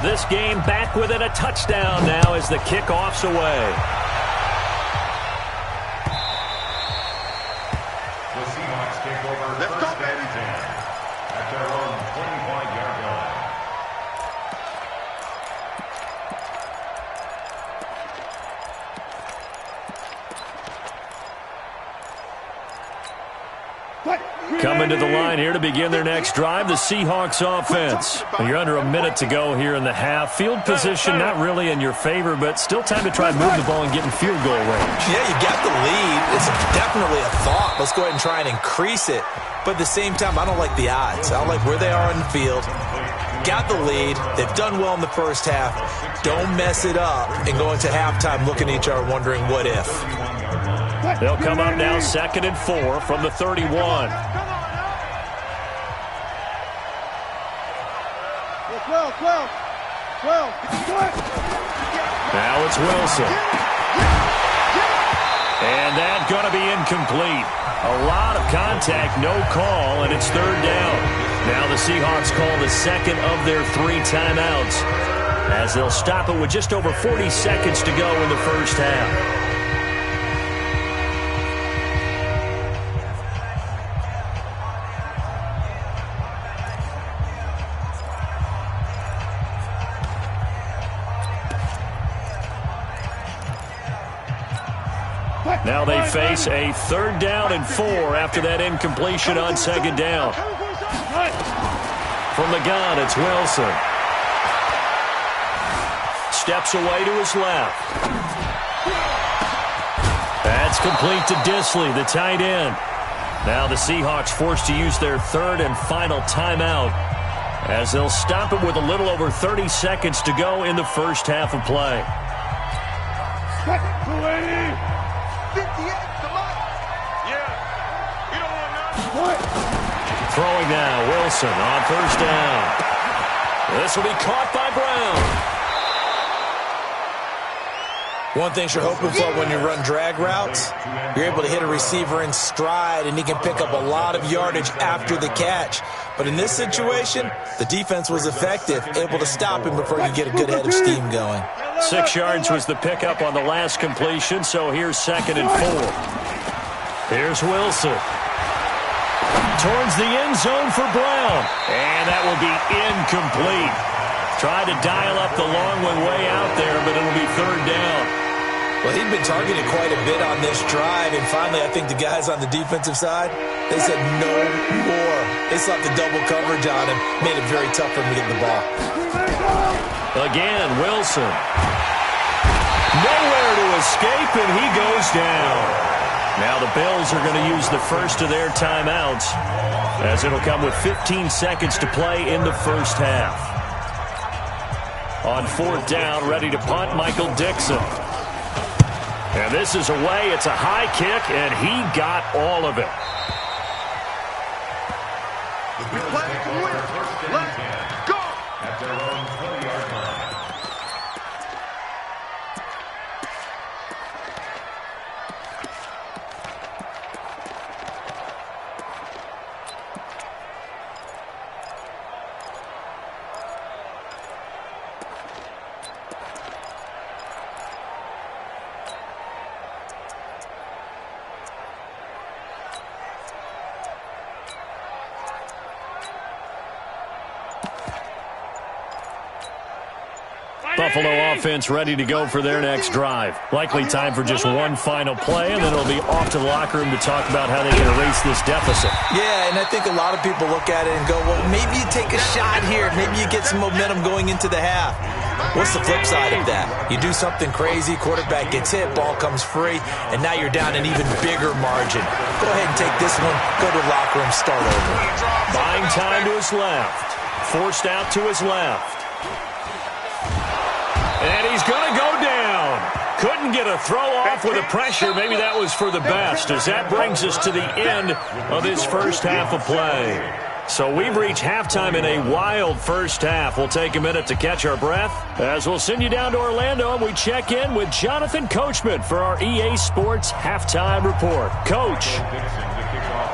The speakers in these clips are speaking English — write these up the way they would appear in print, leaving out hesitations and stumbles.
This game back within a touchdown now as the kickoff's away. The Seahawks take over first and 10 at their own 25-yard line. Coming to the line here to begin their next drive, the Seahawks offense. You're under a minute to go here in the half. Field position not really in your favor, but still time to try to move the ball and get in field goal range. Yeah, you got the lead. It's definitely a thought. Let's go ahead and try and increase it. But at the same time, I don't like the odds. I don't like where they are on the field. Got the lead. They've done well in the first half. Don't mess it up and go into halftime looking at each other wondering what if. They'll come up now 2nd and 4 from the 31. Now it's Wilson. And that's going to be incomplete. A lot of contact, no call, and it's 3rd down. Now the Seahawks call the second of their 3 timeouts as they'll stop it with just over 40 seconds to go in the first half. Now they face a 3rd down and 4 after that incompletion on 2nd down. From the gun, it's Wilson. Steps away to his left. That's complete to Dissly, the tight end. Now the Seahawks forced to use their 3rd and final timeout as they'll stop it with a little over 30 seconds to go in the first half of play. Throwing now, Wilson on 1st down. This will be caught by Brown. One thing you're hoping for when you run drag routes, you're able to hit a receiver in stride, and he can pick up a lot of yardage after the catch. But in this situation, the defense was effective, able to stop him before you get a good head of steam going. 6 yards was the pickup on the last completion, so here's 2nd and 4. Here's Wilson. Towards the end zone for Brown. And that will be incomplete. Tried to dial up the long one way out there, but it'll be 3rd down. Well, he'd been targeted quite a bit on this drive, and finally I think the guys on the defensive side, they said no more. They slapped the double coverage on him, made it very tough for him to get the ball. Again, Wilson. Nowhere to escape, and he goes down. Now the Bills are going to use the first of their timeouts as it'll come with 15 seconds to play in the first half. On 4th down, ready to punt, Michael Dixon. And this is away. It's a high kick, and he got all of it. We play to win. Let's go. At their own 20-yard line. Buffalo offense ready to go for their next drive. Likely time for just one final play, and then it'll be off to the locker room to talk about how they can erase this deficit. Yeah, and I think a lot of people look at it and go, well, maybe you take a shot here. Maybe you get some momentum going into the half. What's the flip side of that? You do something crazy, quarterback gets hit, ball comes free, and now you're down an even bigger margin. Go ahead and take this one, go to the locker room, start over. Buying time to his left. Forced out to his left. And he's going to go down. Couldn't get a throw off with the pressure. Maybe that was for the best, as that brings us to the end of this first half of play. So we've reached halftime in a wild first half. We'll take a minute to catch our breath as we'll send you down to Orlando and we check in with Jonathan Coachman for our EA Sports Halftime Report. Coach.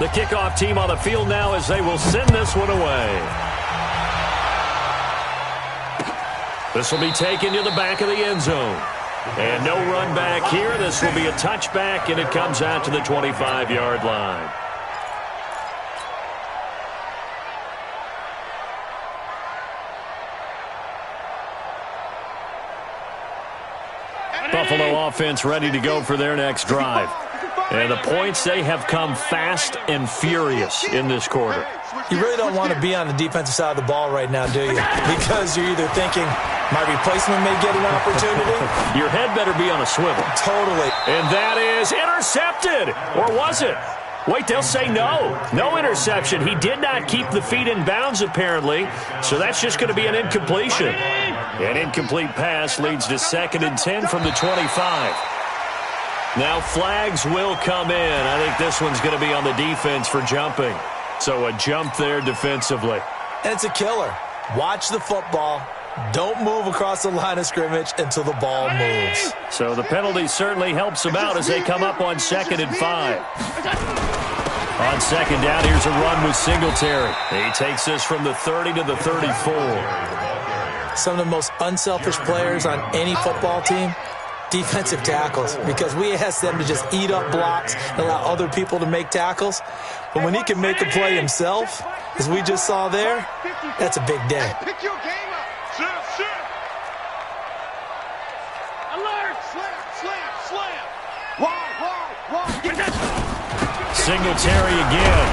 The kickoff team on the field now as they will send this one away. This will be taken to the back of the end zone. And no run back here. This will be a touchback, and it comes out to the 25-yard line. Buffalo offense ready to go for their next drive. And the points, they have come fast and furious in this quarter. You really don't want to be on the defensive side of the ball right now, do you? Because you're either thinking, my replacement may get an opportunity. Your head better be on a swivel. Totally. And that is intercepted. Or was it? Wait, they'll say no. No interception. He did not keep the feet in bounds, apparently. So that's just going to be an incompletion. An incomplete pass leads to 2nd and 10 from the 25. Now flags will come in. I think this one's going to be on the defense for jumping. So a jump there defensively. And it's a killer. Watch the football. Don't move across the line of scrimmage until the ball moves. So the penalty certainly helps them out as they come up on 2nd and 5. On 2nd down, here's a run with Singletary. He takes this from the 30 to the 34. Some of the most unselfish players on any football team, defensive tackles, because we ask them to just eat up blocks and allow other people to make tackles. But when he can make a play himself, as we just saw there, that's a big day. Pick your game up. Alert! Slam! Wide. Singletary again.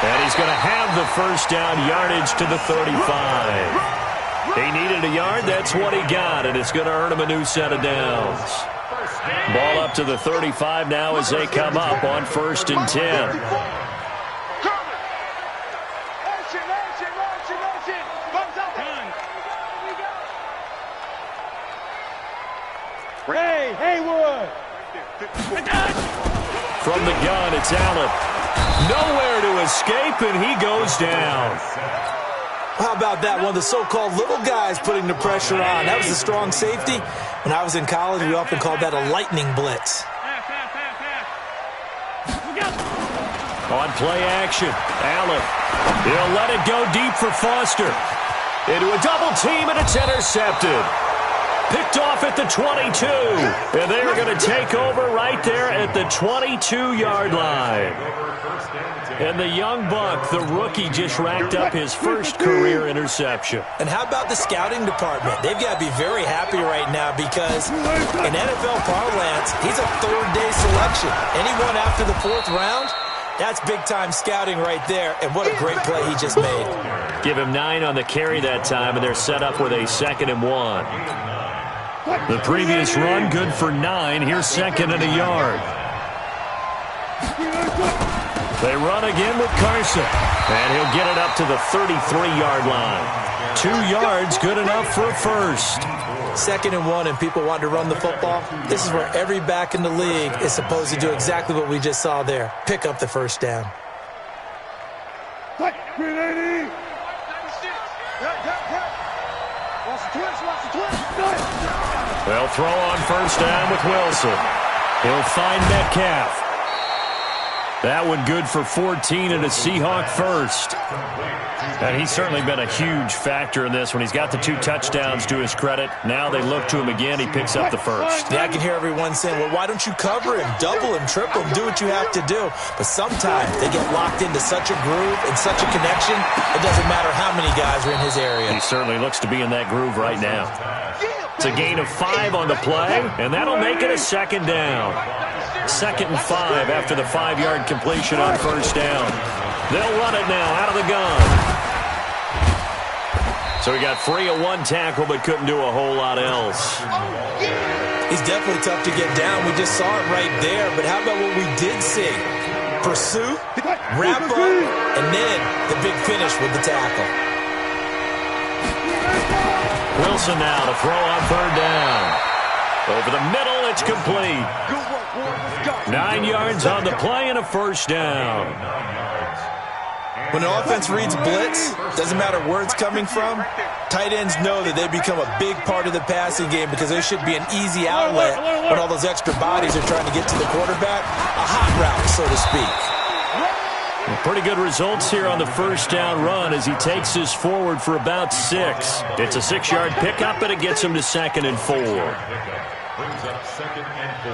And he's going to have the first down, yardage to the 35. He needed a yard. That's what he got, and it's going to earn him a new set of downs. Ball up to the 35 now as they come up on 1st and 10. Hey, Haywood! From the gun, it's Allen. Nowhere to escape, and he goes down. How about that? One of the so-called little guys putting the pressure on. That was a strong safety. When I was in college, we often called that a lightning blitz. On play action, Allen. He'll let it go deep for Foster. Into a double team, and it's intercepted. Picked off at the 22. And they are going to take over right there at the 22-yard line. And the young buck, the rookie, just racked up his first career interception. And how about the scouting department? They've got to be very happy right now because in NFL parlance, he's a third-day selection. Anyone after the 4th round, that's big-time scouting right there. And what a great play he just made. Give him 9 on the carry that time, and they're set up with a 2nd and 1. The previous run, good for 9. Here's 2nd and a yard. They run again with Carson. And he'll get it up to the 33-yard line. 2 yards, good enough for a first. 2nd and 1, and people want to run the football. This is where every back in the league is supposed to do exactly what we just saw there. Pick up the first down. They'll throw on 1st down with Wilson. He'll find Metcalf. That one good for 14 and a Seahawk first. And he's certainly been a huge factor in this when he's got the 2 touchdowns to his credit. Now they look to him again. He picks up the first. Yeah, I can hear everyone saying, well, why don't you cover him, double him, triple him, do what you have to do. But sometimes they get locked into such a groove and such a connection, it doesn't matter how many guys are in his area. He certainly looks to be in that groove right now. It's a gain of 5 on the play, and that'll make it a 2nd down. 2nd and 5 after the 5-yard completion on 1st down. They'll run it now out of the gun. So he got free of 1 tackle but couldn't do a whole lot else. He's definitely tough to get down. We just saw it right there. But how about what we did see? Pursue, wrap up, and then the big finish with the tackle. Wilson now to throw on 3rd down. Over the middle, it's complete. 9 yards on the play and a 1st down. When an offense reads blitz, doesn't matter where it's coming from, tight ends know that they become a big part of the passing game because there should be an easy outlet when all those extra bodies are trying to get to the quarterback. A hot route, so to speak. Well, pretty good results here on the first down run as he takes this forward for about 6. It's a 6-yard pickup, and it gets him to 2nd and 4. Brings up 2nd and 4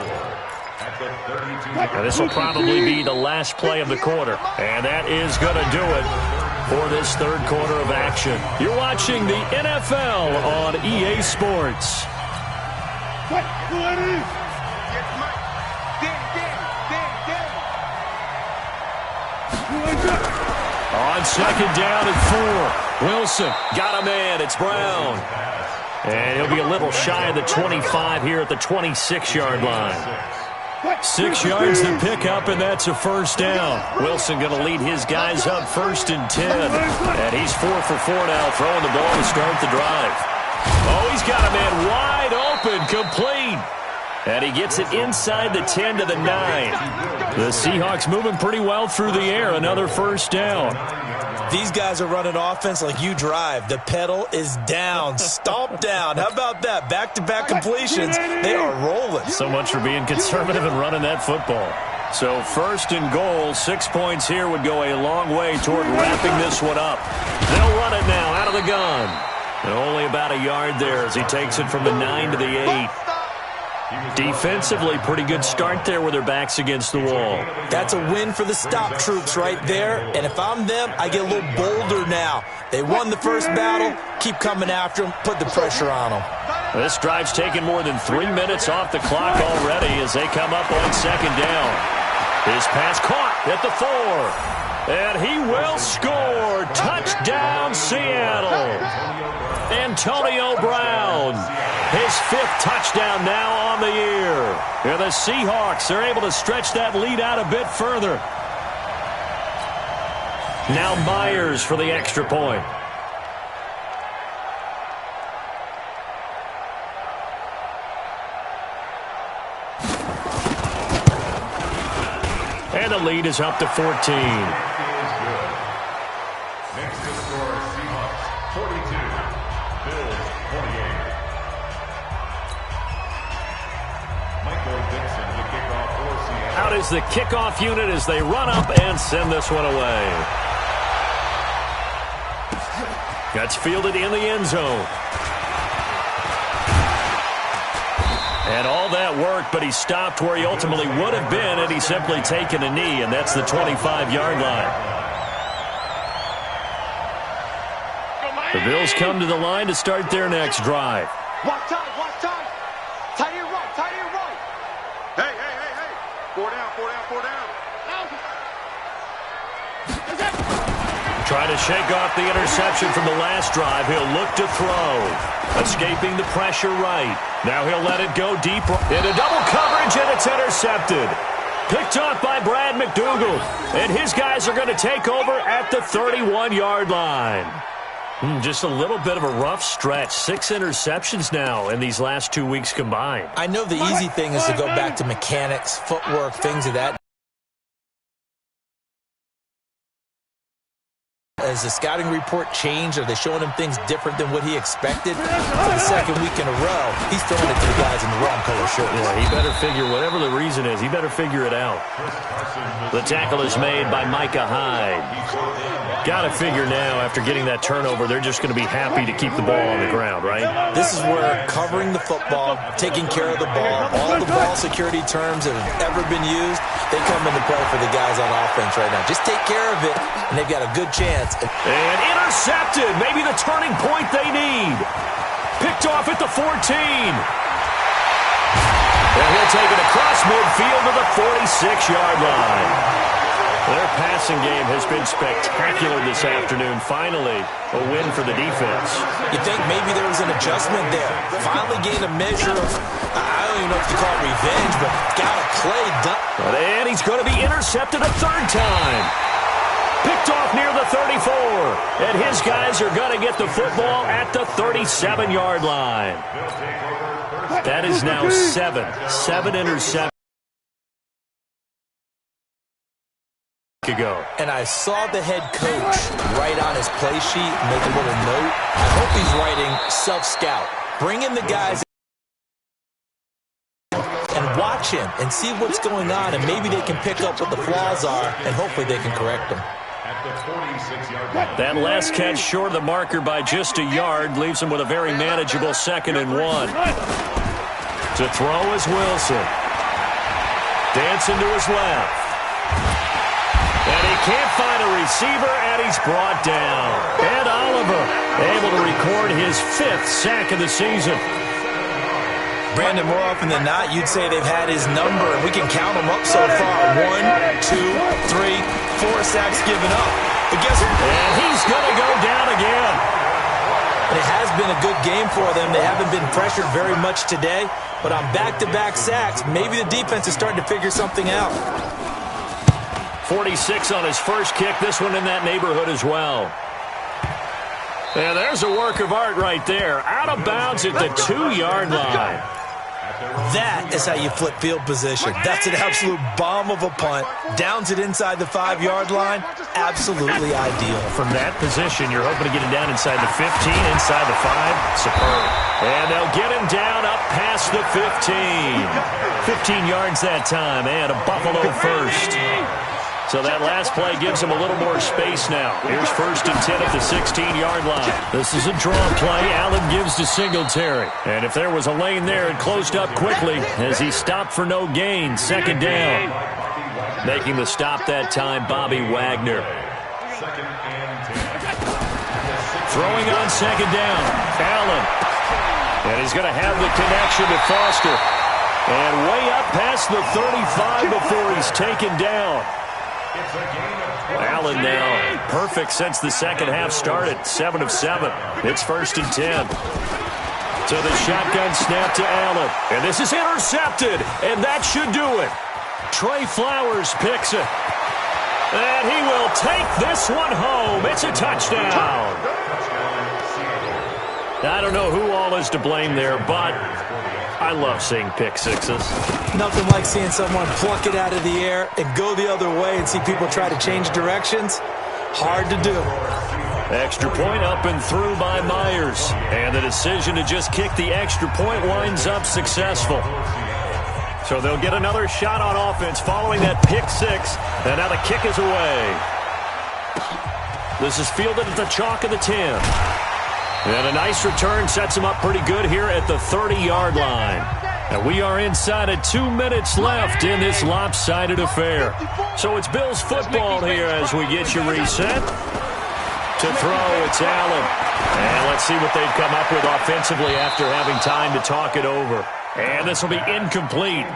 at the 32. Now, this will probably be the last play of the quarter, and that is going to do it for this third quarter of action. You're watching the NFL on EA Sports. On 2nd down and 4. Wilson got a man. It's Brown. And he'll be a little shy of the 25 here at the 26-yard line. 6 yards to pick up, and that's a first down. Wilson going to lead his guys up 1st and 10. And he's 4 for 4 now, throwing the ball to start the drive. Oh, he's got a man wide open, complete. And he gets it inside the 10 to the 9. The Seahawks moving pretty well through the air. Another first down. These guys are running offense like you drive. The pedal is down, stomped down. How about that? Back-to-back completions. They are rolling. So much for being conservative and running that football. So 1st and goal, 6 points here would go a long way toward wrapping this one up. They'll run it now out of the gun. And only about a yard there as he takes it from the 9 to the 8. Defensively, pretty good start there with their backs against the wall. That's a win for the stop troops right there. And if I'm them, I get a little bolder now. They won the first battle. Keep coming after them. Put the pressure on them. This drive's taken more than 3 minutes off the clock already as they come up on 2nd down. His pass caught at the 4. And he will score. Touchdown, Seattle. Antonio Brown. His 5th touchdown now on the year. And the Seahawks are able to stretch that lead out a bit further. Now Myers for the extra point. And the lead is up to 14. Next to score, Seahawks 42, Bills 48. Michael Dixon, the kickoff for Seattle. Out is the kickoff unit as they run up and send this one away. That's fielded in the end zone. And all that work, but he stopped where he ultimately would have been had he simply taken a knee, and that's the 25-yard line. The Bills come to the line to start their next drive. Watch time, watch time. Tight end right, tight end right. Hey, hey, hey, hey. 4 down, 4 down, 4 down. Trying to shake off the interception from the last drive. He'll look to throw. Escaping the pressure right. Now he'll let it go deep into double coverage, and it's intercepted. Picked off by Brad McDougald. And his guys are going to take over at the 31-yard line. Just a little bit of a rough stretch. 6 interceptions now in these last 2 weeks combined. I know the easy thing is to go back to mechanics, footwork, things of that. Has the scouting report changed? Are they showing him things different than what he expected? For the second week in a row, he's throwing it to the guys in the wrong color shirts. Yeah, he better figure, whatever the reason is, he better figure it out. The tackle is made by Micah Hyde. Got to figure now, after getting that turnover, they're just going to be happy to keep the ball on the ground, right? This is where covering the football, taking care of the ball, all the ball security terms that have ever been used, they come into play for the guys on offense right now. Just take care of it, and they've got a good chance. And intercepted. Maybe the turning point they need. Picked off at the 14. And he'll take it across midfield to the 46-yard line. Their passing game has been spectacular this afternoon. Finally, a win for the defense. You think maybe there was an adjustment there. Finally gained a measure of, I don't even know if you call it revenge, but got a play done. And he's going to be intercepted a 3rd time. Picked off near the 34. And his guys are going to get the football at the 37-yard line. That is now 7 interceptions ago. And I saw the head coach write on his play sheet, make a little note. I hope he's writing self-scout. Bring in the guys and watch watch him and see what's going on, and maybe they can pick up what the flaws are, and hopefully they can correct them. That last catch short of the marker by just a yard leaves him with a very manageable 2nd and 1. To throw is Wilson. Dancing to his left. And he can't find a receiver, and he's brought down. Ed Oliver able to record his 5th sack of the season. Brandon, more often than not, you'd say they've had his number, and we can count them up so far. 1, 2, 3, 4 sacks given up. But guess what? And he's going to go down again. It has been a good game for them. They haven't been pressured very much today, but on back-to-back sacks, maybe the defense is starting to figure something out. 46 on his first kick. This one in that neighborhood as well. And there's a work of art right there. Out of bounds at the 2-yard line. That is how you flip field position. That's an absolute bomb of a punt. Downs it inside the 5-yard line. Absolutely ideal. From that position, you're hoping to get him down inside the 15, inside the 5. Superb. And they'll get him down up past the 15. 15 yards that time, and a Buffalo first. So that last play gives him a little more space now. Here's 1st and 10 at the 16-yard line. This is a draw play. Allen gives to Singletary. And if there was a lane there, it closed up quickly as he stopped for no gain. 2nd down. Making the stop that time, Bobby Wagner. Throwing on 2nd down. Allen. And he's going to have the connection to Foster. And way up past the 35 before he's taken down. Allen now perfect since the second half started. 7 of 7. It's 1st and 10. So the shotgun snap to Allen. And this is intercepted. And that should do it. Trey Flowers picks it. And he will take this one home. It's a touchdown. I don't know who all is to blame there, but I love seeing pick sixes. Nothing like seeing someone pluck it out of the air and go the other way and see people try to change directions. Hard to do. Extra point up and through by Myers. And the decision to just kick the extra point winds up successful. So they'll get another shot on offense following that pick six. And now the kick is away. This is fielded at the chalk of the 10. And a nice return sets him up pretty good here at the 30-yard line. And we are inside of 2 minutes left in this lopsided affair. So it's Bills football here as we get you reset. To throw, it's Allen. And let's see what they've come up with offensively after having time to talk it over. And this will be incomplete.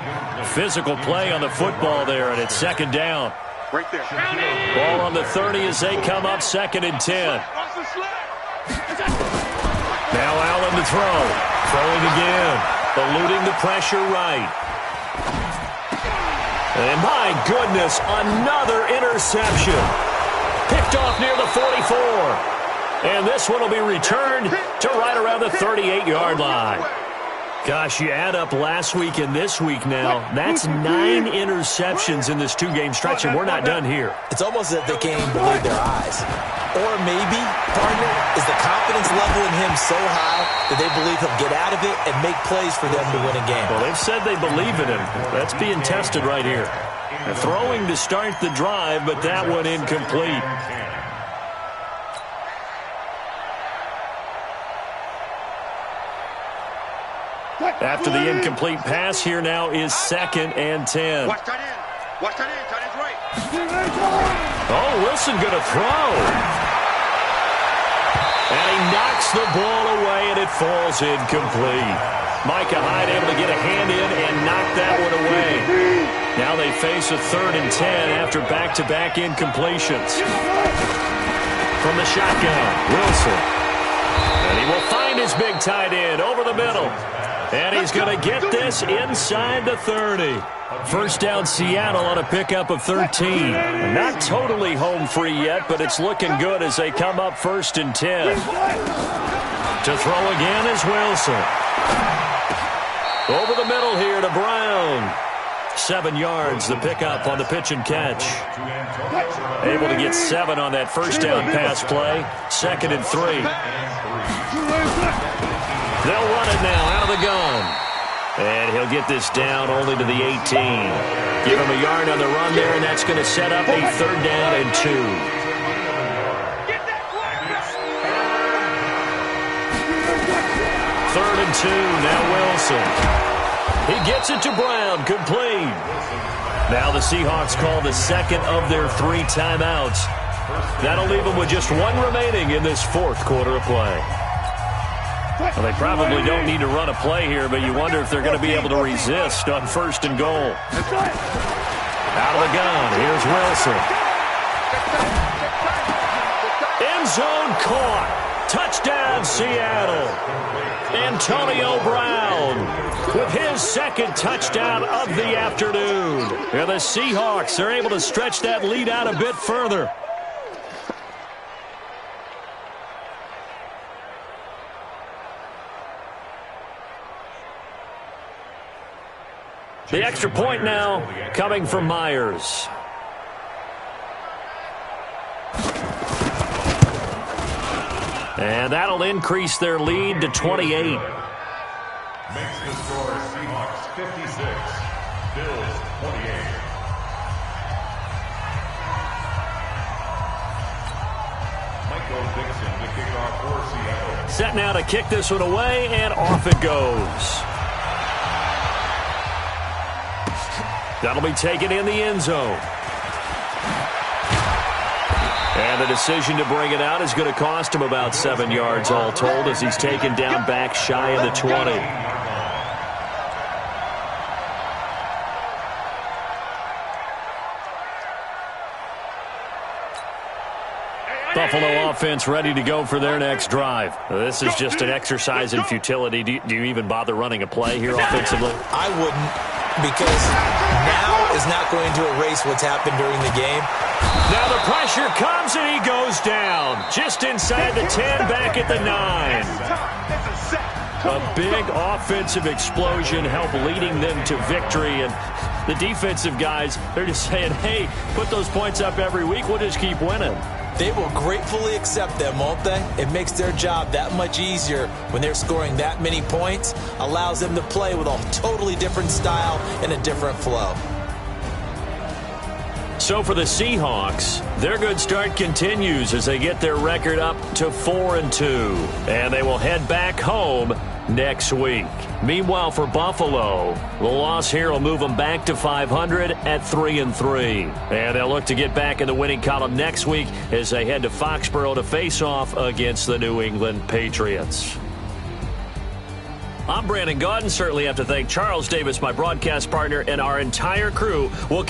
Physical play on the football there, and it's 2nd down. Right there. Ball on the 30 as they come up 2nd and 10. Now Allen to throw. Throwing again. Eluding the pressure right. And my goodness, another interception. Picked off near the 44. And this one will be returned to right around the 38-yard line. Gosh, you add up last week and this week now. That's 9 interceptions in this 2-game stretch, and we're not done here. It's almost as if they can't even believe their eyes. Or maybe, partner, is the confidence level in him so high that they believe he'll get out of it and make plays for them to win a game. Well, they've said they believe in him. That's being tested right here. They're throwing to start the drive, but that one incomplete. After the incomplete pass, here now is 2nd and 10. Watch tight end. Watch tight end. Tight end's right. Oh, Wilson going to throw. And he knocks the ball away, and it falls incomplete. Micah Hyde able to get a hand in and knock that one away. Now they face a 3rd and 10 after back-to-back incompletions. From the shotgun, Wilson. And he will find his big tight end over the middle. And he's going to get this inside the 30. First down Seattle on a pickup of 13. Not totally home free yet, but it's looking good as they come up 1st and 10. To throw again is Wilson. Over the middle here to Brown. 7 yards, the pickup on the pitch and catch. Able to get 7 on that first down pass play. 2nd and 3. They'll run it now out of the gun. And he'll get this down only to the 18. Give him a yard on the run there, and that's going to set up a 3rd down and 2. Third and 2, now Wilson. He gets it to Brown, complete. Now the Seahawks call the second of their 3 timeouts. That'll leave them with just 1 remaining in this 4th quarter of play. Well, they probably don't need to run a play here, but you wonder if they're going to be able to resist on 1st and goal. Out of the gun, here's Wilson. End zone caught. Touchdown, Seattle. Antonio Brown with his 2nd touchdown of the afternoon. And the Seahawks are able to stretch that lead out a bit further. The extra point now coming from Myers. And that'll increase their lead to 28. Makes the score Seahawks 56, Bills 28. Michael Dixon to kick off for Seattle. Set now to kick this one away, and off it goes. That'll be taken in the end zone. And the decision to bring it out is going to cost him about 7 yards all told as he's taken down back shy of the 20. Buffalo offense ready to go for their next drive. This is just an exercise in futility. Do you even bother running a play here offensively? I wouldn't, because now is not going to erase what's happened during the game. Now the pressure comes and he goes down. Just inside the 10, back at the 9. A big offensive explosion helped leading them to victory. And the defensive guys, they're just saying, hey, put those points up every week. We'll just keep winning. They will gratefully accept them, won't they? It makes their job that much easier when they're scoring that many points. Allows them to play with a totally different style and a different flow. So for the Seahawks, their good start continues as they get their record up to 4-2. And they will head back home next week. Meanwhile, for Buffalo, the loss here will move them back to 500 at 3-3. And they'll look to get back in the winning column next week as they head to Foxborough to face off against the New England Patriots. I'm Brandon Gaudin. Certainly have to thank Charles Davis, my broadcast partner, and our entire crew. We'll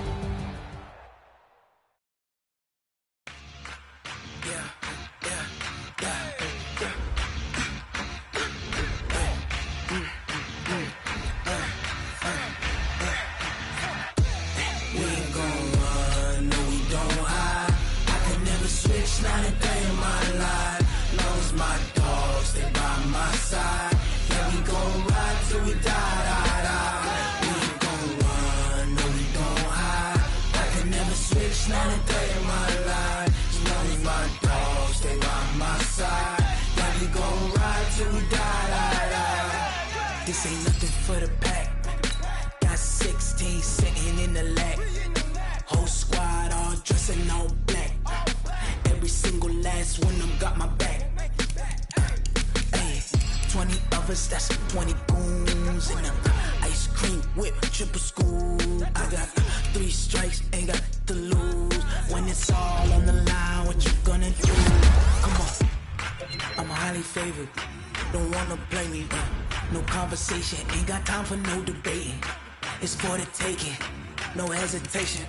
This ain't nothing for the pack. Got 16 sitting in the lap. Whole squad all dressing all black. Every single last one of them got my back. Hey, 20 of us, that's 20 goons in them. Ice cream whip, triple scoop. I got 3 strikes, ain't got to lose. When it's all on the line, what you gonna do? Come on, I'm highly favored. Don't wanna play me, no conversation, ain't got time for no debating. It's for the taking, no hesitation.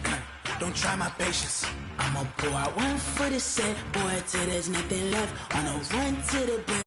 Don't try my patience. I'ma pour out one for the set, boy, till there's nothing left. On a run to the bank.